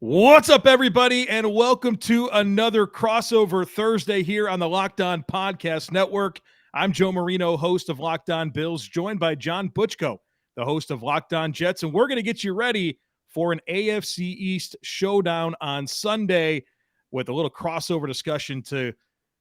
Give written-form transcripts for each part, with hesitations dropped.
What's up, everybody, and welcome to another crossover Thursday here on the Locked On Podcast Network. I'm Joe Marino, host of Locked On Bills, joined by John Butchko, the host of Locked On Jets, and we're going to get you ready for an AFC East showdown on Sunday with a little crossover discussion to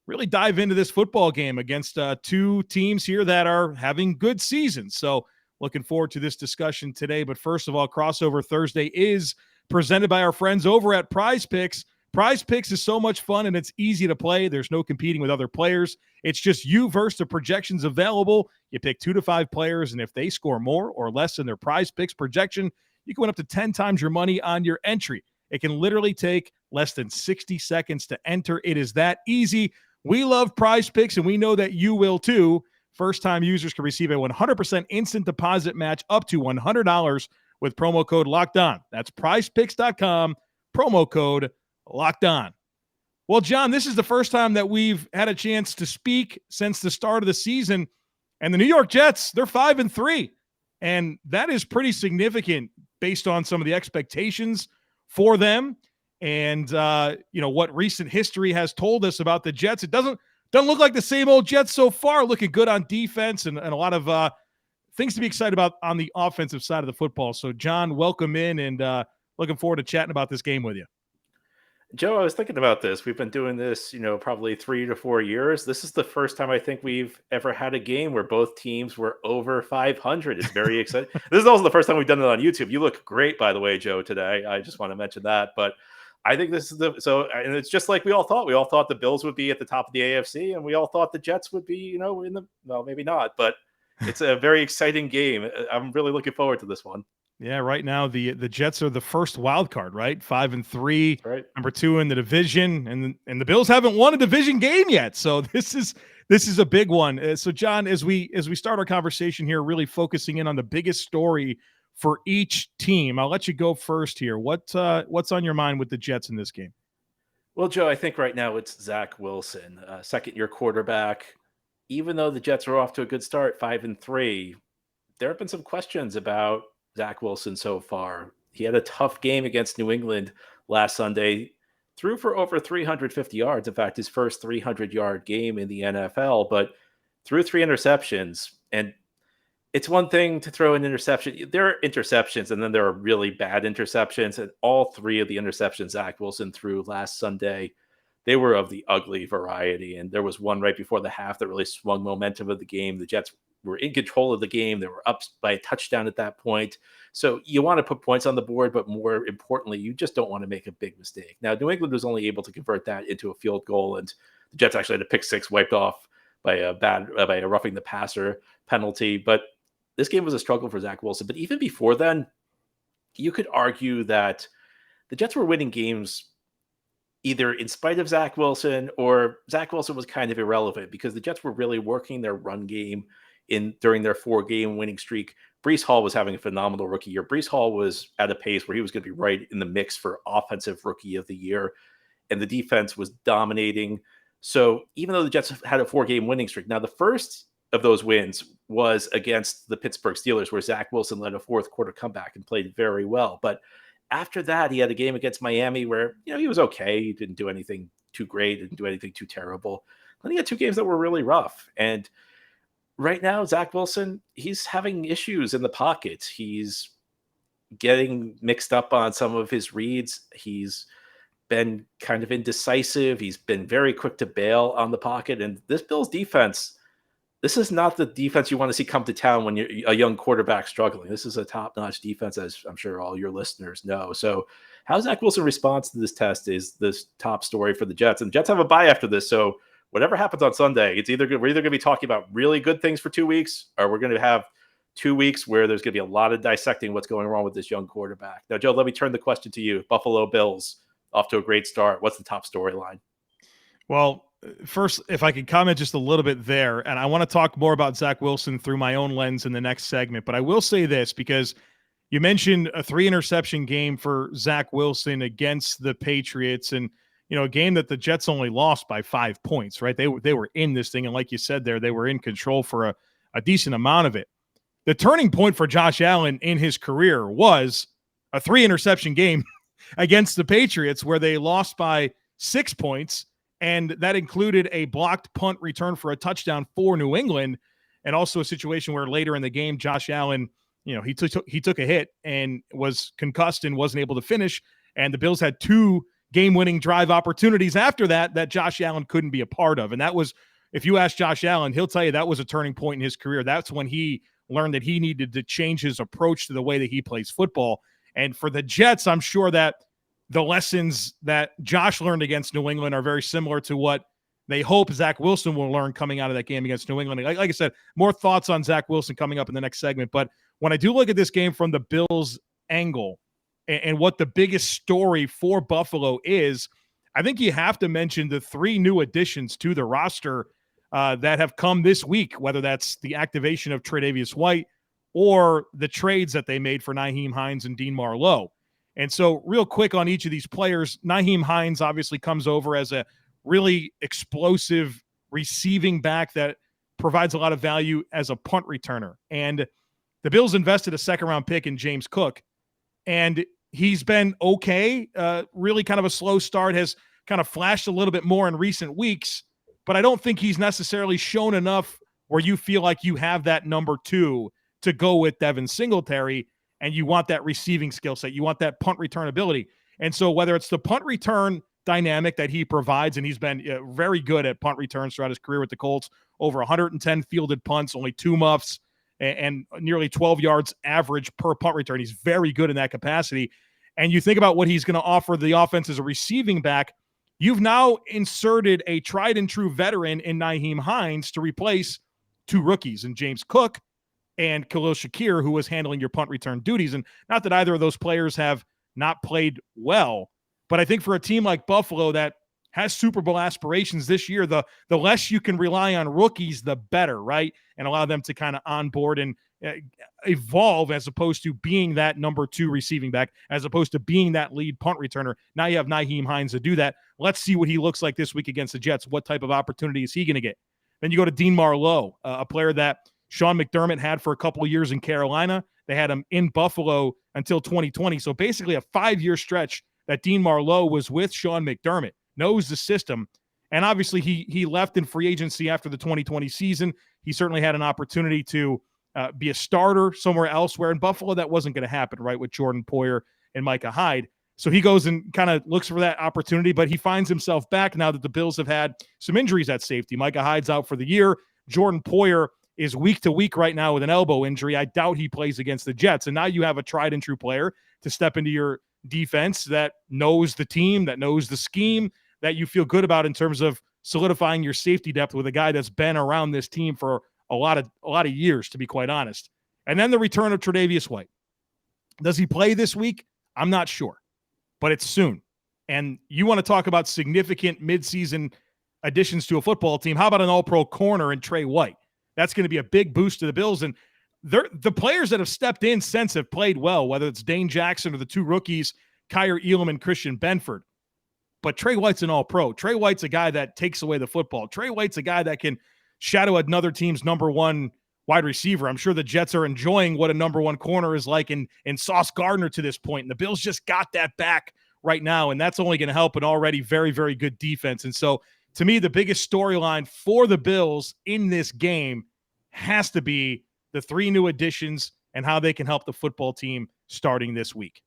really dive into this football game against two teams here that are having good seasons. So looking forward to this discussion today. But first of all, crossover Thursday is presented by our friends over at PrizePicks. PrizePicks is so much fun and it's easy to play. There's no competing with other players. It's just you versus the projections available. You pick 2 to 5 players, and if they score more or less than their PrizePicks projection, you can win up to 10 times your money on your entry. It can literally take less than 60 seconds to enter. It is that easy. We love PrizePicks, and we know that you will too. First-time users can receive a 100% instant deposit match up to $100 with promo code Locked On. That's PrizePicks.com, promo code Locked On. Well, John, this is the first time that we've had a chance to speak since the start of the season, and the New York Jets, they're 5-3, and that is pretty significant based on some of the expectations for them and what recent history has told us about the Jets. It doesn't look like the same old Jets so far, looking good on defense and a lot of things to be excited about on the offensive side of the football. So, John, welcome in, and looking forward to chatting about this game with you. Joe, I was thinking about this. We've been doing this, probably 3 to 4 years. This is the first time I think we've ever had a game where both teams were over 500. It's very exciting. This is also the first time we've done it on YouTube. You look great, by the way, Joe, today. I just want to mention that. But I think this is and it's just like we all thought. We all thought the Bills would be at the top of the AFC, and we all thought the Jets would be, maybe not, but it's a very exciting game. I'm really looking forward to this one. Yeah, right now the Jets are the first wild card, right? 5-3, right. Number 2 in the division, and the Bills haven't won a division game yet. So this is a big one. So, John, as we start our conversation here, really focusing in on the biggest story for each team, I'll let you go first here. What's on your mind with the Jets in this game? Well, Joe, I think right now it's Zach Wilson, second-year quarterback. Even though the Jets are off to a good start, 5-3, there have been some questions about Zach Wilson so far. He had a tough game against New England last Sunday, threw for over 350 yards. In fact, his first 300-yard game in the NFL, but threw 3 interceptions. And it's one thing to throw an interception. There are interceptions, and then there are really bad interceptions. And all 3 of the interceptions Zach Wilson threw last Sunday, they were of the ugly variety. And there was one right before the half that really swung momentum of the game. The Jets were in control of the game. They were up by a touchdown at that point. So you want to put points on the board, but more importantly, you just don't want to make a big mistake. Now, New England was only able to convert that into a field goal, and the Jets actually had a pick 6 wiped off by a roughing the passer penalty. But this game was a struggle for Zach Wilson. But even before then, you could argue that the Jets were winning games either in spite of Zach Wilson, or Zach Wilson was kind of irrelevant because the Jets were really working their run game during their 4-game winning streak. Breece Hall was having a phenomenal rookie year. Breece Hall was at a pace where he was going to be right in the mix for offensive rookie of the year, and the defense was dominating. So even though the Jets had a 4-game winning streak, now the first of those wins was against the Pittsburgh Steelers, where Zach Wilson led a 4th quarter comeback and played very well. But after that, he had a game against Miami where, he was okay. He didn't do anything too great, didn't do anything too terrible. Then he had 2 games that were really rough. And right now, Zach Wilson, he's having issues in the pocket. He's getting mixed up on some of his reads. He's been kind of indecisive. He's been very quick to bail on the pocket. And this Bills defense, this is not the defense you want to see come to town when you're a young quarterback struggling. This is a top-notch defense, as I'm sure all your listeners know. So how Zach Wilson responds to this test is this top story for the Jets. And the Jets have a bye after this, so whatever happens on Sunday, we're either going to be talking about really good things for 2 weeks, or we're going to have 2 weeks where there's going to be a lot of dissecting what's going wrong with this young quarterback. Now, Joe, let me turn the question to you. Buffalo Bills off to a great start. What's the top storyline? Well, first, if I could comment just a little bit there, and I want to talk more about Zach Wilson through my own lens in the next segment, but I will say this because you mentioned a 3-interception game for Zach Wilson against the Patriots, and a game that the Jets only lost by 5 points, right? They were in this thing, and like you said there, they were in control for a decent amount of it. The turning point for Josh Allen in his career was a 3-interception game against the Patriots, where they lost by 6 points, and that included a blocked punt return for a touchdown for New England, and also a situation where later in the game, Josh Allen, he took a hit and was concussed and wasn't able to finish, and the Bills had 2 game-winning drive opportunities after that Josh Allen couldn't be a part of. And that was, if you ask Josh Allen, he'll tell you that was a turning point in his career. That's when he learned that he needed to change his approach to the way that he plays football. And for the Jets, I'm sure that the lessons that Josh learned against New England are very similar to what they hope Zach Wilson will learn coming out of that game against New England. Like I said, more thoughts on Zach Wilson coming up in the next segment. But when I do look at this game from the Bills' angle and what the biggest story for Buffalo is, I think you have to mention the 3 new additions to the roster that have come this week, whether that's the activation of Tre'Davious White or the trades that they made for Nyheim Hines and Dean Marlowe. And so real quick on each of these players, Nyheim Hines obviously comes over as a really explosive receiving back that provides a lot of value as a punt returner. And the Bills invested a second-round pick in James Cook, and he's been okay, really kind of a slow start, has kind of flashed a little bit more in recent weeks, but I don't think he's necessarily shown enough where you feel like you have that number 2 to go with Devin Singletary, and you want that receiving skill set. You want that punt return ability. And so whether it's the punt return dynamic that he provides, and he's been very good at punt returns throughout his career with the Colts, over 110 fielded punts, only 2 muffs, and nearly 12 yards average per punt return. He's very good in that capacity. And you think about what he's going to offer the offense as a receiving back, you've now inserted a tried and true veteran in Nyheim Hines to replace 2 rookies in James Cook and Khalil Shakir, who was handling your punt return duties. And not that either of those players have not played well, but I think for a team like Buffalo that has Super Bowl aspirations this year, the less you can rely on rookies, the better, right? And allow them to kind of onboard and evolve, as opposed to being that number 2 receiving back, as opposed to being that lead punt returner. Now you have Nyheim Hines to do that. Let's see what he looks like this week against the Jets. What type of opportunity is he going to get? Then you go to Dean Marlowe, a player that Sean McDermott had for a couple of years in Carolina. They had him in Buffalo until 2020. So basically a 5-year stretch that Dean Marlowe was with Sean McDermott, knows the system. And obviously he left in free agency after the 2020 season. He certainly had an opportunity to be a starter somewhere elsewhere. In Buffalo, that wasn't going to happen, right, with Jordan Poyer and Micah Hyde. So he goes and kind of looks for that opportunity, but he finds himself back now that the Bills have had some injuries at safety. Micah Hyde's out for the year. Jordan Poyer is week to week right now with an elbow injury. I doubt he plays against the Jets. And now you have a tried and true player to step into your defense that knows the team, that knows the scheme, that you feel good about in terms of solidifying your safety depth with a guy that's been around this team for a lot of years, to be quite honest. And then the return of Tre'Davious White. Does he play this week? I'm not sure, but it's soon. And you want to talk about significant midseason additions to a football team. How about an all-pro corner in Trey White? That's going to be a big boost to the Bills. And the players that have stepped in since have played well, whether it's Dane Jackson or the 2 rookies, Kyer Elam and Christian Benford. But Trey White's an all-pro. Trey White's a guy that takes away the football. Trey White's a guy that can shadow another team's number 1 wide receiver. I'm sure the Jets are enjoying what a number 1 corner is like in Sauce Gardner to this point. And the Bills just got that back right now, and that's only going to help an already very, very good defense. And so, to me, the biggest storyline for the Bills in this game has to be the 3 new additions and how they can help the football team starting this week.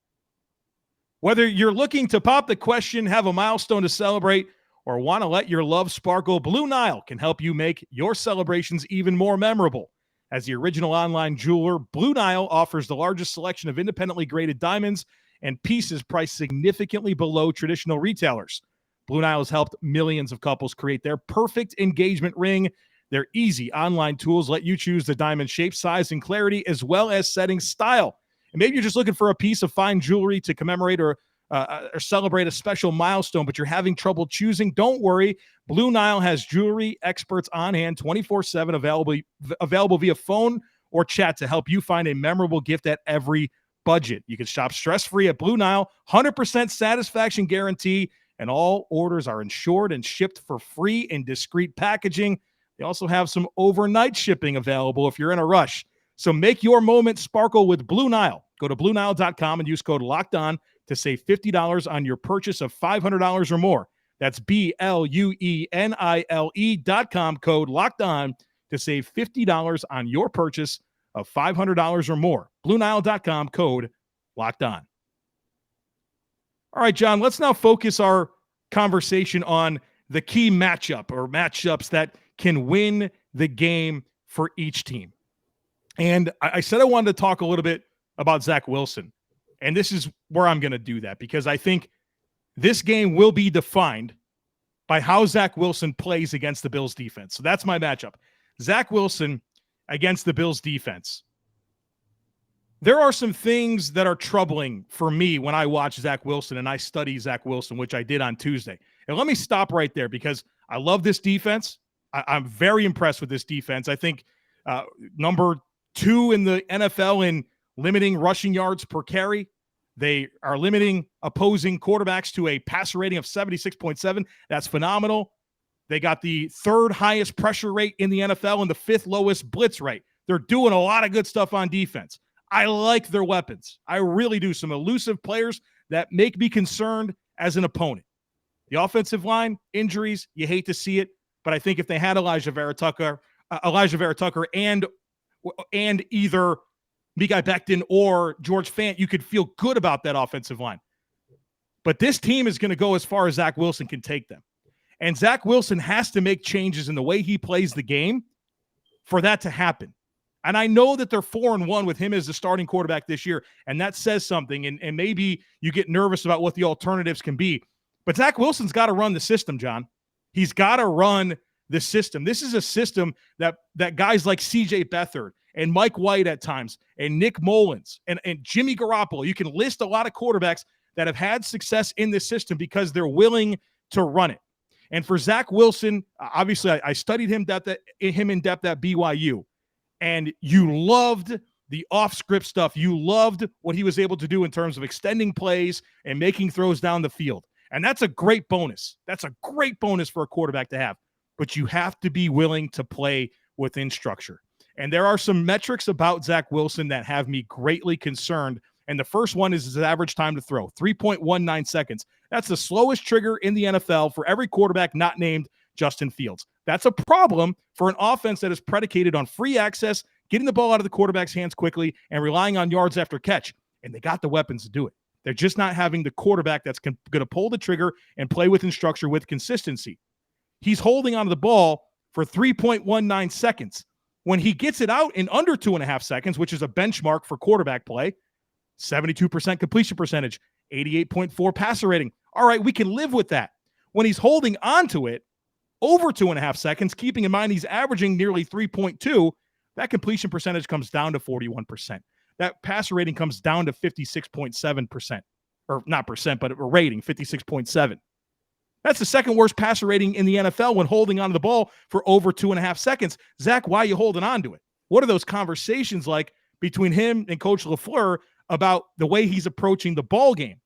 Whether you're looking to pop the question, have a milestone to celebrate, or want to let your love sparkle, Blue Nile can help you make your celebrations even more memorable. As the original online jeweler, Blue Nile offers the largest selection of independently graded diamonds and pieces priced significantly below traditional retailers. Blue Nile has helped millions of couples create their perfect engagement ring. Their easy online tools let you choose the diamond shape, size, and clarity, as well as setting style. And maybe you're just looking for a piece of fine jewelry to commemorate or celebrate a special milestone, but you're having trouble choosing. Don't worry. Blue Nile has jewelry experts on hand 24/7 available via phone or chat to help you find a memorable gift at every budget. You can shop stress-free at Blue Nile, 100% satisfaction guarantee, and all orders are insured and shipped for free in discreet packaging. They also have some overnight shipping available if you're in a rush. So make your moment sparkle with Blue Nile. Go to BlueNile.com and use code LOCKEDON to save $50 on your purchase of $500 or more. That's BlueNile.com, code Locked On, to save $50 on your purchase of $500 or more. BlueNile.com, code Locked On. All right, John, let's now focus our conversation on the key matchup or matchups that can win the game for each team. And I said I wanted to talk a little bit about Zach Wilson. And this is where I'm going to do that, because I think this game will be defined by how Zach Wilson plays against the Bills defense. So that's my matchup. Zach Wilson against the Bills defense. There are some things that are troubling for me when I watch Zach Wilson and I study Zach Wilson, which I did on Tuesday. And let me stop right there, because I love this defense. I'm very impressed with this defense. I think number 2 in the NFL in limiting rushing yards per carry. They are limiting opposing quarterbacks to a passer rating of 76.7. That's phenomenal. They got the 3rd highest pressure rate in the NFL and the 5th lowest blitz rate. They're doing a lot of good stuff on defense. I like their weapons. I really do. Some elusive players that make me concerned as an opponent. The offensive line, injuries, you hate to see it, but I think if they had Elijah Vera Tucker and either Mekhi Becton or George Fant, you could feel good about that offensive line. But this team is going to go as far as Zach Wilson can take them. And Zach Wilson has to make changes in the way he plays the game for that to happen. And I know that they're 4-1 with him as the starting quarterback this year, and that says something. And maybe you get nervous about what the alternatives can be. But Zach Wilson's got to run the system, John. He's got to run the system. This is a system that guys like C.J. Beathard and Mike White at times and Nick Mullins and Jimmy Garoppolo, you can list a lot of quarterbacks that have had success in this system because they're willing to run it. And for Zach Wilson, obviously I studied him in depth at BYU. And you loved the off-script stuff. You loved what he was able to do in terms of extending plays and making throws down the field. And that's a great bonus. That's a great bonus for a quarterback to have. But you have to be willing to play within structure. And there are some metrics about Zach Wilson that have me greatly concerned. And the first one is his average time to throw, 3.19 seconds. That's the slowest trigger in the NFL for every quarterback not named Justin Fields. That's a problem for an offense that is predicated on free access, getting the ball out of the quarterback's hands quickly, and relying on yards after catch. And they got the weapons to do it. They're just not having the quarterback that's going to pull the trigger and play within structure with consistency. He's holding onto the ball for 3.19 seconds. When he gets it out in under 2.5 seconds, which is a benchmark for quarterback play, 72% completion percentage, 88.4 passer rating. All right, we can live with that. When he's holding onto it over 2.5 seconds, keeping in mind he's averaging nearly 3.2, that completion percentage comes down to 41%. That passer rating comes down to 56.7%. Or not percent, but a rating, 56.7. That's the second worst passer rating in the NFL when holding onto the ball for over 2.5 seconds. Zach, why are you holding on to it? What are those conversations like between him and Coach LaFleur about the way he's approaching the ball game?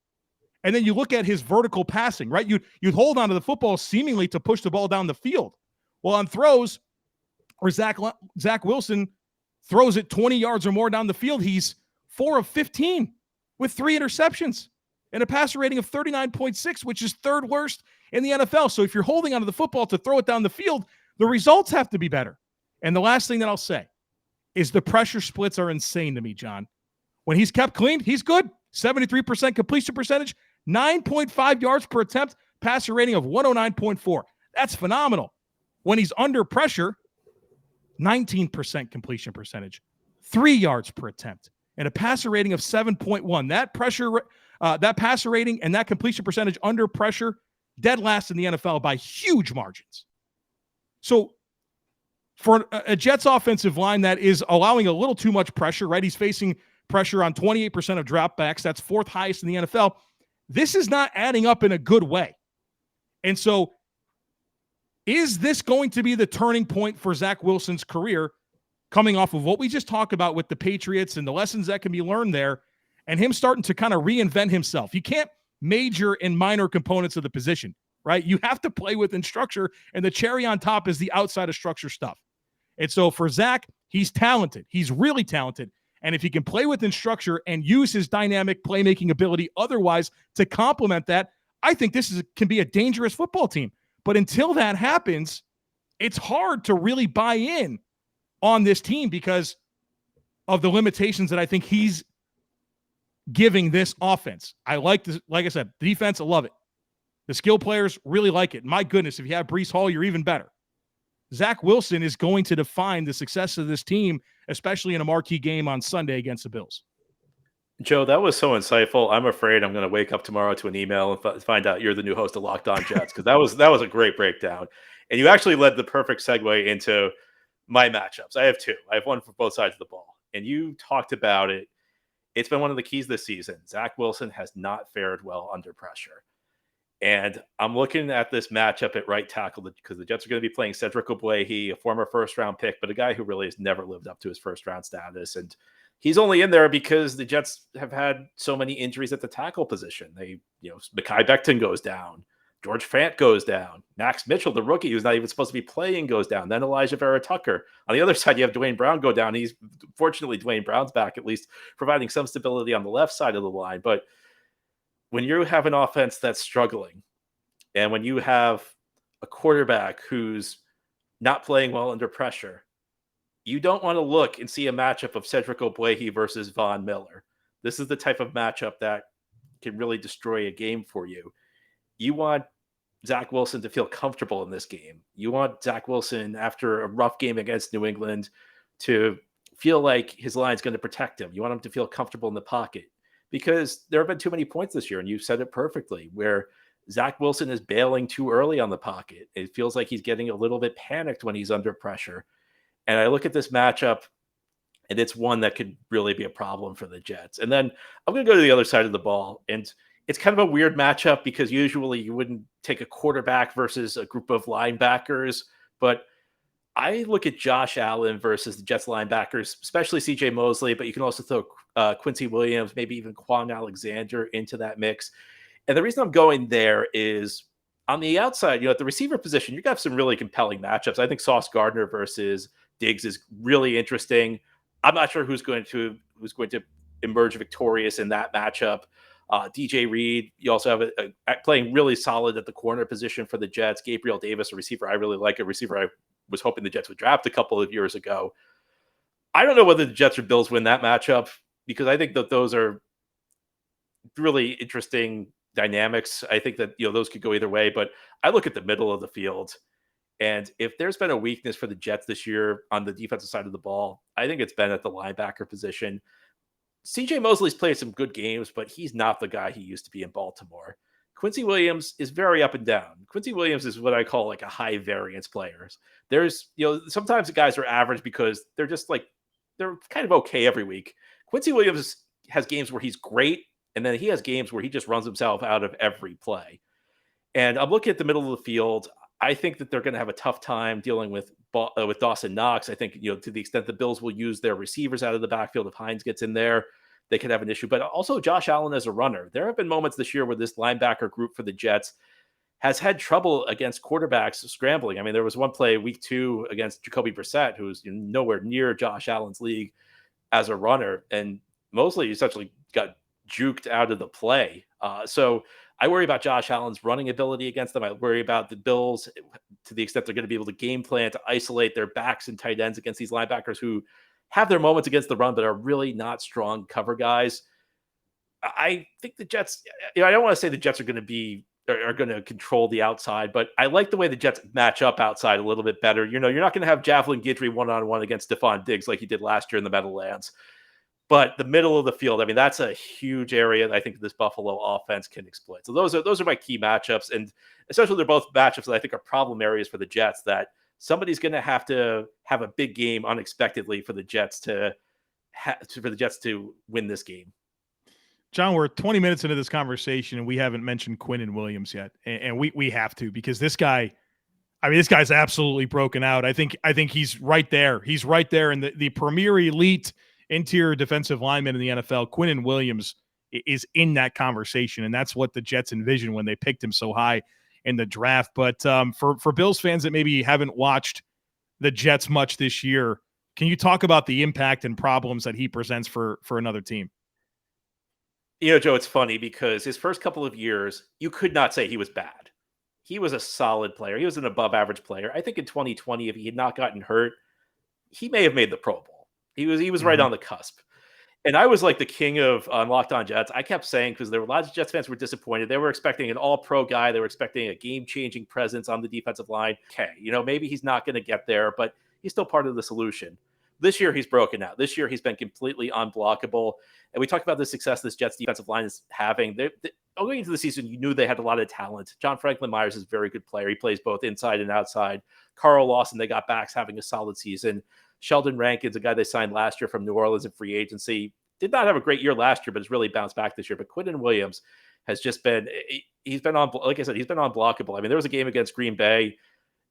And then you look at his vertical passing, right? You'd hold onto the football seemingly to push the ball down the field. Well, on throws where Zach Wilson throws it 20 yards or more down the field, he's 4 of 15 with 3 interceptions and a passer rating of 39.6, which is 3rd worst in the NFL. So if you're holding onto the football to throw it down the field, the results have to be better. And the last thing that I'll say is the pressure splits are insane to me, John. When he's kept clean, he's good. 73% completion percentage, 9.5 yards per attempt, passer rating of 109.4. That's phenomenal. When he's under pressure, 19% completion percentage, 3 yards per attempt, and a passer rating of 7.1. That passer rating and that completion percentage under pressure, dead last in the NFL by huge margins. So for a Jets offensive line that is allowing a little too much pressure, right? He's facing pressure on 28% of dropbacks. That's 4th highest in the NFL. This is not adding up in a good way. And so is this going to be the turning point for Zach Wilson's career, coming off of what we just talked about with the Patriots and the lessons that can be learned there, and him starting to kind of reinvent himself? You can't major in minor components of the position, right? You have to play within structure, and the cherry on top is the outside of structure stuff. And so for Zach, he's talented. He's really talented. And if he can play within structure and use his dynamic playmaking ability otherwise to complement that, I think this can be a dangerous football team. But until that happens, it's hard to really buy in on this team because of the limitations that I think he's giving this offense. I like this. Like I said, the defense, I love it. The skill players really like it. My goodness, if you have Breece Hall, you're even better. Zach Wilson is going to define the success of this team, especially in a marquee game on Sunday against the Bills. Joe, that was so insightful. I'm afraid I'm going to wake up tomorrow to an email and find out you're the new host of Locked On Jets, because that was a great breakdown. And you actually led the perfect segue into my matchups. I have two. I have one for both sides of the ball. And you talked about it. It's been one of the keys this season. Zach Wilson has not fared well under pressure. And I'm looking at this matchup at right tackle because the Jets are going to be playing Cedric Ogbuehi, a former first-round pick, but a guy who really has never lived up to his first-round status. And he's only in there because the Jets have had so many injuries at the tackle position. Mekhi Becton goes down. George Fant goes down. Max Mitchell, the rookie who's not even supposed to be playing, goes down. Then Elijah Vera Tucker. On the other side, you have Dwayne Brown go down. Fortunately, Dwayne Brown's back, at least providing some stability on the left side of the line. But when you have an offense that's struggling, and when you have a quarterback who's not playing well under pressure, you don't want to look and see a matchup of Cedric Ogbuehi versus Von Miller. This is the type of matchup that can really destroy a game for you. You want Zach Wilson to feel comfortable in this game. You want Zach Wilson, after a rough game against New England, to feel like his line's going to protect him. You want him to feel comfortable in the pocket, because there have been too many points this year, and you said it perfectly, where Zach Wilson is bailing too early on the pocket. It feels like he's getting a little bit panicked when he's under pressure. And I look at this matchup, and it's one that could really be a problem for the Jets. And then I'm going to go to the other side of the ball, and it's kind of a weird matchup because usually you wouldn't take a quarterback versus a group of linebackers, but I look at Josh Allen versus the Jets linebackers, especially CJ Mosley, but you can also throw Quincy Williams, maybe even Quan Alexander into that mix. And the reason I'm going there is on the outside, at the receiver position, you got some really compelling matchups. I think Sauce Gardner versus Diggs is really interesting. I'm not sure who's going to emerge victorious in that matchup. DJ Reed, you also have playing really solid at the corner position for the Jets. Gabriel Davis, a receiver I really like, a receiver I was hoping the Jets would draft a couple of years ago. I don't know whether the Jets or Bills win that matchup, because I think that those are really interesting dynamics. I think that those could go either way, but I look at the middle of the field, and if there's been a weakness for the Jets this year on the defensive side of the ball, I think it's been at the linebacker position. CJ Mosley's played some good games, but he's not the guy he used to be in Baltimore. Quincy Williams is very up and down. Quincy Williams is what I call like a high variance player. There's, sometimes the guys are average because they're kind of okay every week. Quincy Williams has games where he's great, and then he has games where he just runs himself out of every play. And I'm looking at the middle of the field. I think that they're going to have a tough time dealing with Dawson Knox. I think, to the extent the Bills will use their receivers out of the backfield, if Hines gets in there, they could have an issue. But also Josh Allen as a runner. There have been moments this year where this linebacker group for the Jets has had trouble against quarterbacks scrambling. I mean, there was one play week 2 against Jacoby Brissett, who's nowhere near Josh Allen's league as a runner. And Mosley essentially got juked out of the play. So I worry about Josh Allen's running ability against them. I worry about the Bills to the extent they're going to be able to game plan to isolate their backs and tight ends against these linebackers who have their moments against the run, but are really not strong cover guys. I think the Jets, I don't want to say the Jets are going to control the outside, but I like the way the Jets match up outside a little bit better. You're not going to have Javelin Guidry one-on-one against Stefon Diggs like he did last year in the Meadowlands. But the middle of the field, I mean, that's a huge area that I think this Buffalo offense can exploit. So those are my key matchups, and essentially they're both matchups that I think are problem areas for the Jets, that somebody's going to have a big game unexpectedly for the Jets to win this game. John, we're 20 minutes into this conversation, and we haven't mentioned Quinnen Williams yet, and we have to, because this guy's absolutely broken out. I think he's right there. He's right there in the premier elite interior defensive lineman in the NFL. Quinnen Williams is in that conversation, and that's what the Jets envisioned when they picked him so high in the draft. But for Bills fans that maybe haven't watched the Jets much this year, Can you talk about the impact and problems that he presents for another team? Joe, it's funny because his first couple of years, you could not say he was bad. He was a solid player. He was an above average player. I think in 2020, if he had not gotten hurt, he may have made the Pro Bowl. He was right on the cusp. And I was like the king of Locked On Jets. I kept saying, because there were lots of Jets fans who were disappointed. They were expecting an all-pro guy. They were expecting a game-changing presence on the defensive line. Okay, maybe he's not going to get there, but he's still part of the solution. This year, he's broken out. This year, he's been completely unblockable. And we talked about the success this Jets defensive line is having. Going into the season, you knew they had a lot of talent. John Franklin Myers is a very good player. He plays both inside and outside. Carl Lawson, they got back, having a solid season. Sheldon Rankins, a guy they signed last year from New Orleans in free agency, did not have a great year last year, but has really bounced back this year. But Quinnen Williams has just been, he's been on, like I said, he's been unblockable. I mean, there was a game against Green Bay.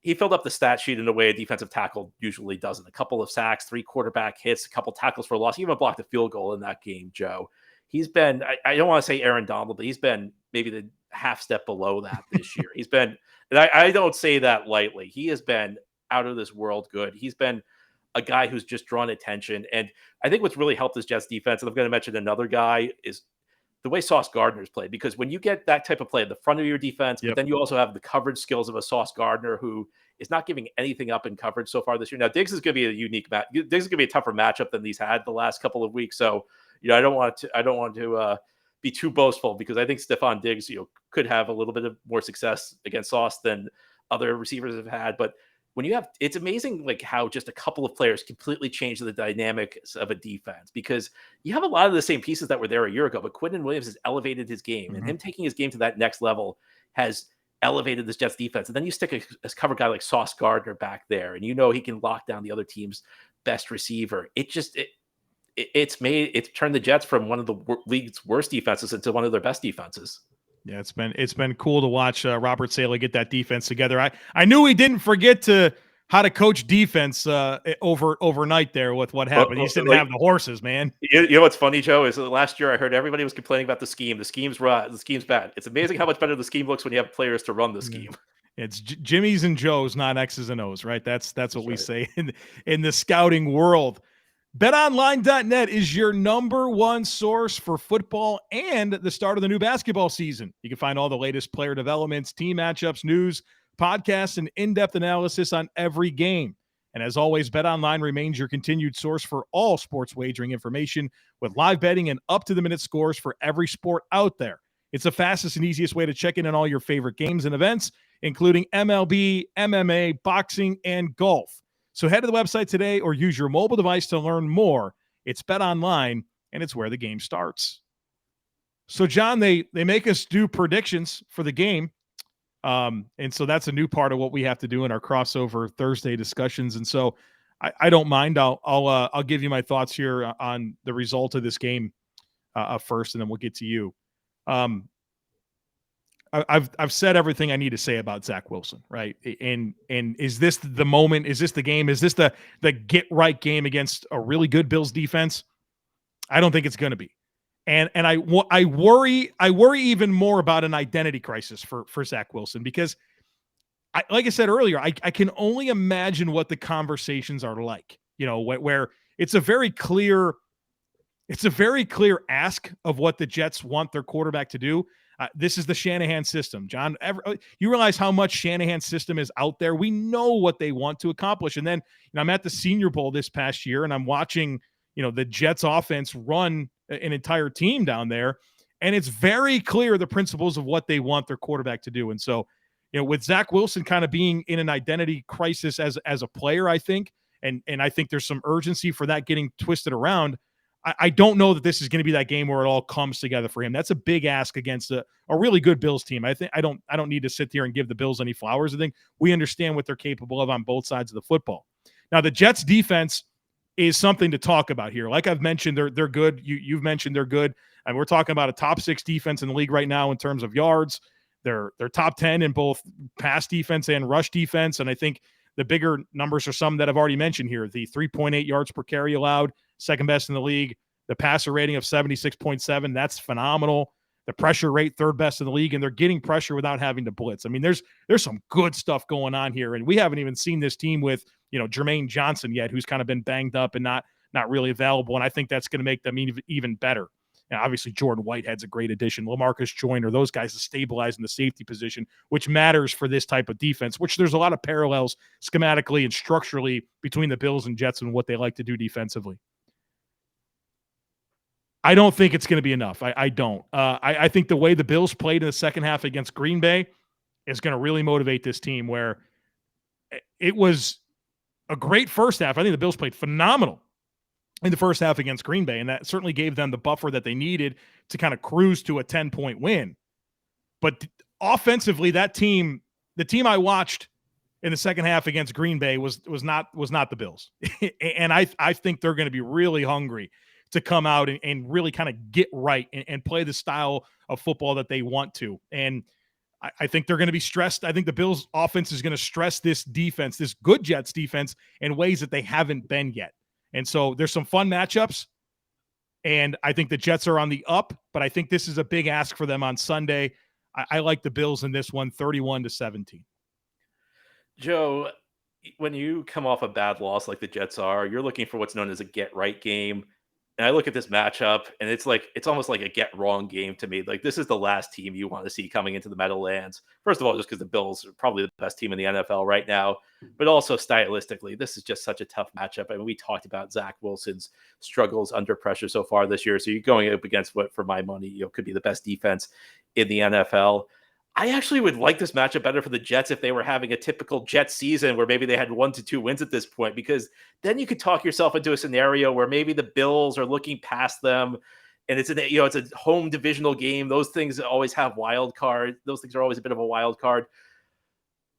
He filled up the stat sheet in a way a defensive tackle usually doesn't. A couple of sacks, 3 quarterback hits, a couple tackles for loss. He even blocked a field goal in that game, Joe. He's been, I don't want to say Aaron Donald, but he's been maybe the half step below that this year. He's been, and I don't say that lightly. He has been out of this world good. He's been a guy who's just drawn attention. And I think what's really helped this Jets defense, and I'm going to mention another guy, is the way Sauce Gardner's played. Because when you get that type of play at the front of your defense, but then you also have the coverage skills of a Sauce Gardner who is not giving anything up in coverage so far this year. Now, Diggs is going to be a unique match. Diggs is going to be a tougher matchup than he's had the last couple of weeks. So, I don't want to be too boastful, because I think Stefon Diggs, could have a little bit of more success against Sauce than other receivers have had. But when you have, it's amazing like how just a couple of players completely change the dynamics of a defense, because you have a lot of the same pieces that were there a year ago, but Quinnen Williams has elevated his game, and him taking his game to that next level has elevated this Jets defense. And then you stick a cover guy like Sauce Gardner back there, and he can lock down the other team's best receiver. It's turned the Jets from one of the league's worst defenses into one of their best defenses. Yeah, it's been cool to watch Robert Saleh get that defense together. I knew he didn't forget how to coach defense overnight there with what happened. He just didn't have the horses, man. You know what's funny, Joe, is last year I heard everybody was complaining about the scheme. The scheme's bad. It's amazing how much better the scheme looks when you have players to run the scheme. It's Jimmy's and Joe's, not X's and O's, right? That's what we say in the scouting world. BetOnline.net is your number one source for football and the start of the new basketball season. You can find all the latest player developments, team matchups, news, podcasts, and in-depth analysis on every game. And as always, BetOnline remains your continued source for all sports wagering information with live betting and up-to-the-minute scores for every sport out there. It's the fastest and easiest way to check in on all your favorite games and events, including MLB, MMA, boxing, and golf. So head to the website today or use your mobile device to learn more. It's BetOnline, and it's where the game starts. So, John, they make us do predictions for the game. And so that's a new part of what we have to do in our crossover Thursday discussions. And so I don't mind. I'll give you my thoughts here on the result of this game first, and then we'll get to you. I've said everything I need to say about Zach Wilson, right? And is this the moment? Is this the game? Is this the get right game against a really good Bills defense? I don't think it's going to be. And I worry even more about an identity crisis for Zach Wilson, because like I said earlier, I can only imagine what the conversations are like, where it's a very clear ask of what the Jets want their quarterback to do. This is the Shanahan system, John. You realize how much Shanahan's system is out there. We know what they want to accomplish. And then I'm at the Senior Bowl this past year, and I'm watching, the Jets offense run an entire team down there. And it's very clear the principles of what they want their quarterback to do. And so, with Zach Wilson kind of being in an identity crisis as a player, I think, and I think there's some urgency for that getting twisted around. I don't know that this is going to be that game where it all comes together for him. That's a big ask against a really good Bills team. I think I don't need to sit here and give the Bills any flowers. I think we understand what they're capable of on both sides of the football. Now, the Jets defense is something to talk about here. Like I've mentioned, they're good. You've mentioned they're good. And we're talking about a top 6 defense in the league right now in terms of yards. They're top 10 in both pass defense and rush defense. And I think the bigger numbers are some that I've already mentioned here. The 3.8 yards per carry allowed, second best in the league. The passer rating of 76.7, that's phenomenal. the pressure rate, third best in the league, and they're getting pressure without having to blitz. I mean, there's some good stuff going on here, and we haven't even seen this team with, Jermaine Johnson yet, who's kind of been banged up and not really available, and I think that's going to make them even better. And obviously, Jordan Whitehead's a great addition. LaMarcus Joyner, those guys are stabilizing the safety position, which matters for this type of defense, which there's a lot of parallels schematically and structurally between the Bills and Jets and what they like to do defensively. I don't think it's going to be enough. I don't. I think the way the Bills played in the second half against Green Bay is going to really motivate this team, where it was a great first half. I think the Bills played phenomenal in the first half against Green Bay, and that certainly gave them the buffer that they needed to kind of cruise to a 10-point win. But offensively, that team, the team I watched in the second half against Green Bay was not the Bills. And I think they're going to be really hungry to come out and really kind of get right and play the style of football that they want to. And I think they're going to be stressed. I think the Bills offense is going to stress this defense, this good Jets defense, in ways that they haven't been yet. And so there's some fun matchups, and I think the Jets are on the up, but I think this is a big ask for them on Sunday. I like the Bills in this one, 31-17. Joe, when you come off a bad loss like the Jets are, you're looking for what's known as a get-right game. And I look at this matchup, and it's almost like a get-wrong game to me. Like, this is the last team you want to see coming into the Meadowlands. First of all, just because the Bills are probably the best team in the NFL right now, but also stylistically, this is just such a tough matchup. I mean, we talked about Zach Wilson's struggles under pressure so far this year. So you're going up against what, for my money, could be the best defense in the NFL. I actually would like this matchup better for the Jets if they were having a typical Jets season where maybe they had 1 to 2 wins at this point, because then you could talk yourself into a scenario where maybe the Bills are looking past them, and it's a home divisional game. Those things always have wild card. Those things are always a bit of a wild card.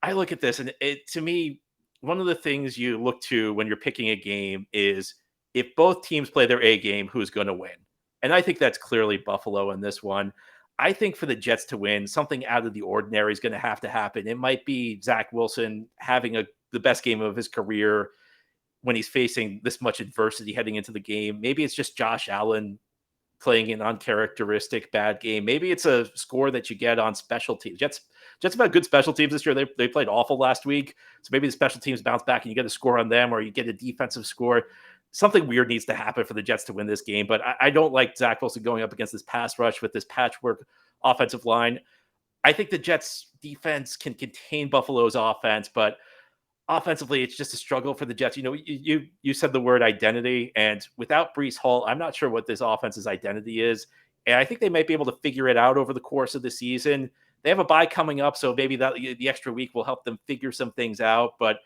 I look at this, and to me, one of the things you look to when you're picking a game is if both teams play their A game, who's going to win? And I think that's clearly Buffalo in this one. I think for the Jets to win, something out of the ordinary is going to have to happen. It might be Zach Wilson having the best game of his career when he's facing this much adversity heading into the game. Maybe it's just Josh Allen playing an uncharacteristic bad game. Maybe it's a score that you get on special teams. Jets have had good special teams this year. They played awful last week. So maybe the special teams bounce back and you get a score on them, or you get a defensive score. Something weird needs to happen for the Jets to win this game, but I don't like Zach Wilson going up against this pass rush with this patchwork offensive line. I think the Jets defense can contain Buffalo's offense, but offensively, it's just a struggle for the Jets. You said the word identity, and without Breece Hall, I'm not sure what this offense's identity is. And I think they might be able to figure it out over the course of the season. They have a bye coming up, so maybe that the extra week will help them figure some things out, but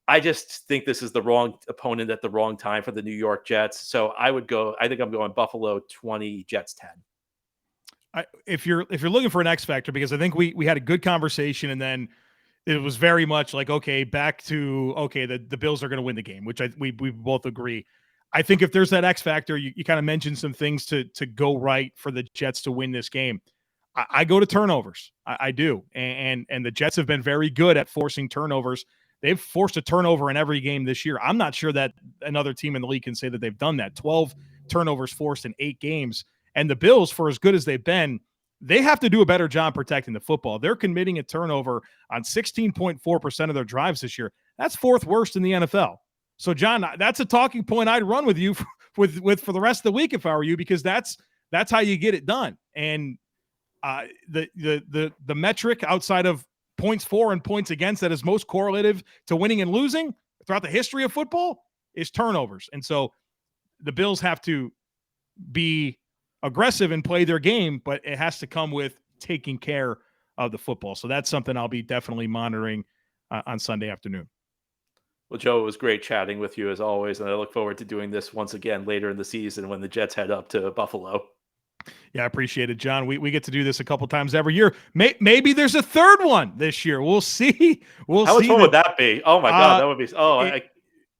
I just think this is the wrong opponent at the wrong time for the New York Jets. So I think I'm going Buffalo 20, Jets 10. If you're looking for an X factor, because I think we had a good conversation, and then it was very much like, back to, the Bills are going to win the game, which we both agree. I think if there's that X factor, you kind of mentioned some things to go right for the Jets to win this game. I go to turnovers. I do. And the Jets have been very good at forcing turnovers. They've forced a turnover in every game this year. I'm not sure that another team in the league can say that they've done that. 12 turnovers forced in 8 games. And the Bills, for as good as they've been, they have to do a better job protecting the football. They're committing a turnover on 16.4% of their drives this year. That's 4th worst in the NFL. So, John, that's a talking point I'd run with you for the rest of the week if I were you, because that's how you get it done. And the metric outside of points for and points against that is most correlative to winning and losing throughout the history of football is turnovers. And so the Bills have to be aggressive and play their game, but it has to come with taking care of the football. So that's something I'll be definitely monitoring on Sunday afternoon. Well, Joe, it was great chatting with you as always, and I look forward to doing this once again later in the season when the Jets head up to Buffalo. Yeah, I appreciate it, John. We get to do this a couple times every year. Maybe there's a third one this year. We'll see. How much fun would that be? Oh my God, that would be.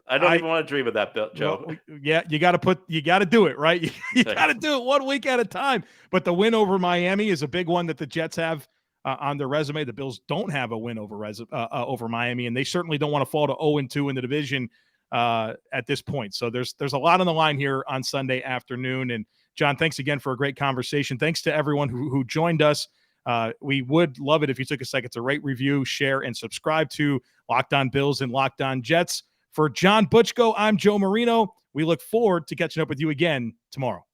I don't even want to dream of that, Joe. Well, yeah, you got to do it, right? You got to do it 1 week at a time. But the win over Miami is a big one that the Jets have on their resume. The Bills don't have a win over Miami, and they certainly don't want to fall to 0-2 in the division at this point. So there's a lot on the line here on Sunday afternoon, and John, thanks again for a great conversation. Thanks to everyone who joined us. We would love it if you took a second to rate, review, share, and subscribe to Locked On Bills and Locked On Jets. For John Butchko, I'm Joe Marino. We look forward to catching up with you again tomorrow.